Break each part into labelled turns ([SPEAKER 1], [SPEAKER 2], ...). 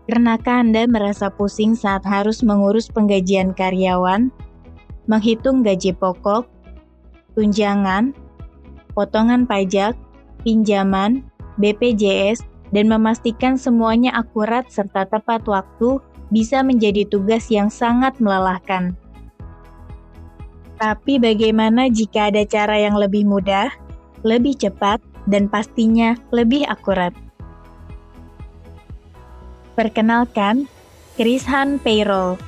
[SPEAKER 1] Pernahkah Anda merasa pusing saat harus mengurus penggajian karyawan, menghitung gaji pokok, tunjangan, potongan pajak, pinjaman, BPJS, dan memastikan semuanya akurat serta tepat waktu bisa menjadi tugas yang sangat melelahkan. Tapi bagaimana jika ada cara yang lebih mudah, lebih cepat, dan pastinya lebih akurat? Perkenalkan, Krishan Payroll,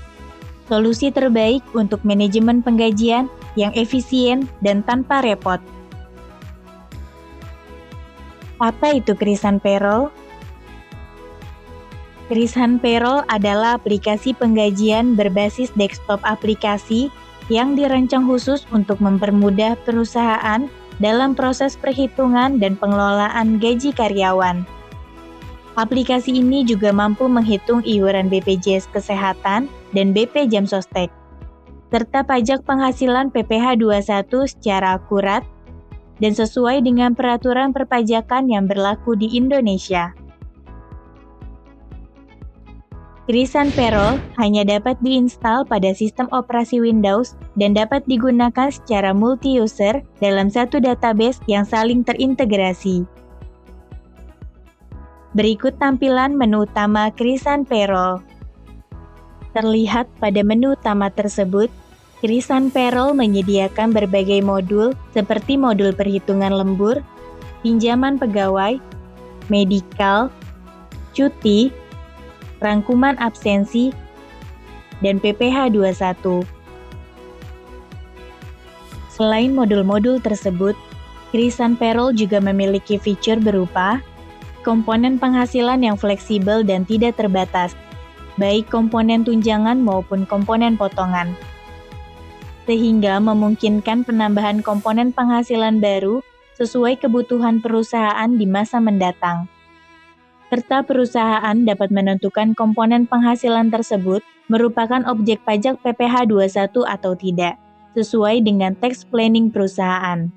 [SPEAKER 1] solusi terbaik untuk manajemen penggajian yang efisien dan tanpa repot. Apa itu Krishan Payroll? Krishan Payroll adalah aplikasi penggajian berbasis desktop aplikasi yang dirancang khusus untuk mempermudah perusahaan dalam proses perhitungan dan pengelolaan gaji karyawan. Aplikasi ini juga mampu menghitung iuran BPJS Kesehatan dan BP Jam Sostek, serta pajak penghasilan PPh 21 secara akurat dan sesuai dengan peraturan perpajakan yang berlaku di Indonesia. Krishan Payroll hanya dapat diinstal pada sistem operasi Windows dan dapat digunakan secara multi-user dalam satu database yang saling terintegrasi. Berikut tampilan menu utama Krishan Payroll. Terlihat pada menu utama tersebut, Krishan Payroll menyediakan berbagai modul seperti modul perhitungan lembur, pinjaman pegawai, medikal, cuti, rangkuman absensi, dan PPh 21. Selain modul-modul tersebut, Krishan Payroll juga memiliki fitur berupa komponen penghasilan yang fleksibel dan tidak terbatas, baik komponen tunjangan maupun komponen potongan, sehingga memungkinkan penambahan komponen penghasilan baru sesuai kebutuhan perusahaan di masa mendatang. Serta perusahaan dapat menentukan komponen penghasilan tersebut merupakan objek pajak PPh 21 atau tidak, sesuai dengan tax planning perusahaan.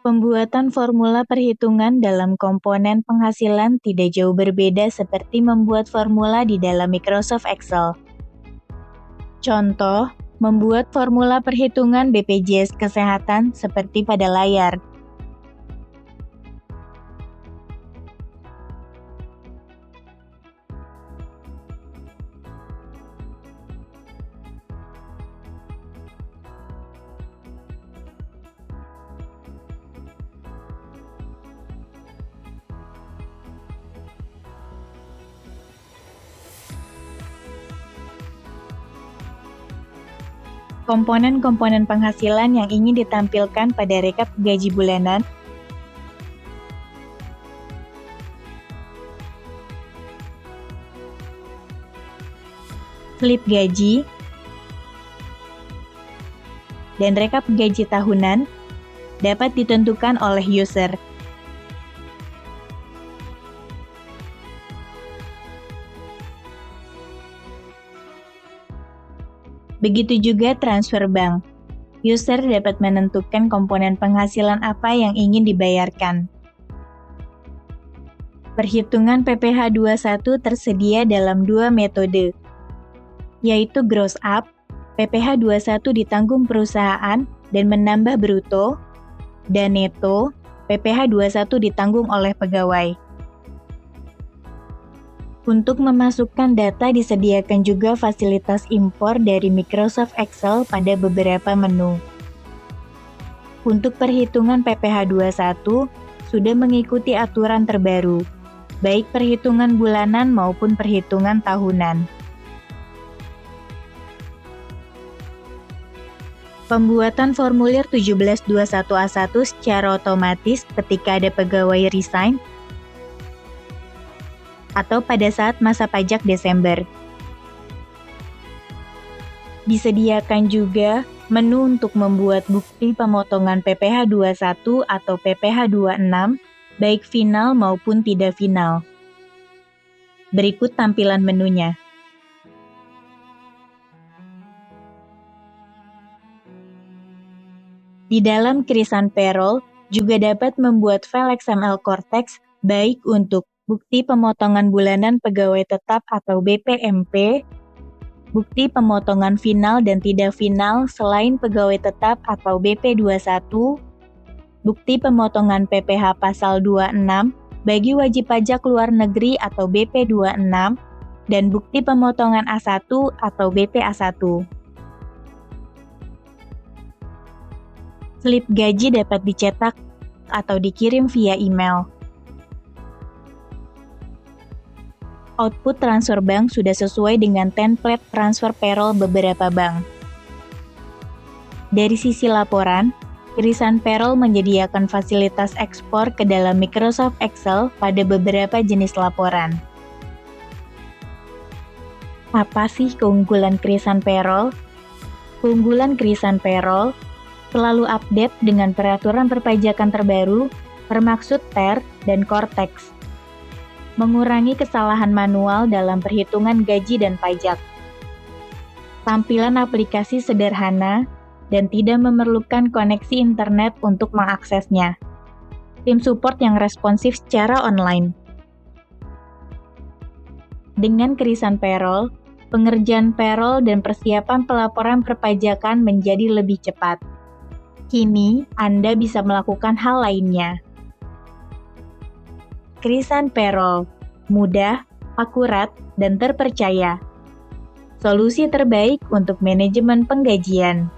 [SPEAKER 1] Pembuatan formula perhitungan dalam komponen penghasilan tidak jauh berbeda seperti membuat formula di dalam Microsoft Excel. Contoh, membuat formula perhitungan BPJS Kesehatan seperti pada layar. Komponen-komponen penghasilan yang ingin ditampilkan pada rekap gaji bulanan, slip gaji, dan rekap gaji tahunan dapat ditentukan oleh user. Begitu juga transfer bank. User dapat menentukan komponen penghasilan apa yang ingin dibayarkan. Perhitungan PPh 21 tersedia dalam dua metode, yaitu gross up, PPh 21 ditanggung perusahaan dan menambah bruto, dan neto, PPh 21 ditanggung oleh pegawai. Untuk memasukkan data disediakan juga fasilitas impor dari Microsoft Excel pada beberapa menu. Untuk perhitungan PPh 21 sudah mengikuti aturan terbaru, baik perhitungan bulanan maupun perhitungan tahunan. Pembuatan formulir 1721A1 secara otomatis ketika ada pegawai resign atau pada saat masa pajak Desember. Disediakan juga menu untuk membuat bukti pemotongan PPh 21 atau PPh 26, baik final maupun tidak final. Berikut tampilan menunya. Di dalam Krishan Payroll juga dapat membuat file XML Cortex baik untuk bukti pemotongan bulanan pegawai tetap atau BPMP, bukti pemotongan final dan tidak final selain pegawai tetap atau BP21, bukti pemotongan PPh pasal 26 bagi wajib pajak luar negeri atau BP26, dan bukti pemotongan A1 atau BPA1. Slip gaji dapat dicetak atau dikirim via email. Output transfer bank sudah sesuai dengan template transfer payroll beberapa bank. Dari sisi laporan, irisan payroll menyediakan fasilitas ekspor ke dalam Microsoft Excel pada beberapa jenis laporan. Apa sih keunggulan kirisan payroll? Keunggulan kirisan payroll selalu update dengan peraturan perpajakan terbaru, bermaksud TER dan Cortex. Mengurangi kesalahan manual dalam perhitungan gaji dan pajak. Tampilan aplikasi sederhana dan tidak memerlukan koneksi internet untuk mengaksesnya. Tim support yang responsif secara online. Dengan kirisan payroll, pengerjaan payroll dan persiapan pelaporan perpajakan menjadi lebih cepat. Kini, Anda bisa melakukan hal lainnya. Kirisan payroll, mudah, akurat, dan terpercaya. Solusi terbaik untuk manajemen penggajian.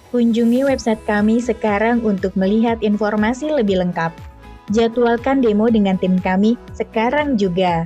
[SPEAKER 1] Kunjungi website kami sekarang untuk melihat informasi lebih lengkap. Jadwalkan demo dengan tim kami sekarang juga.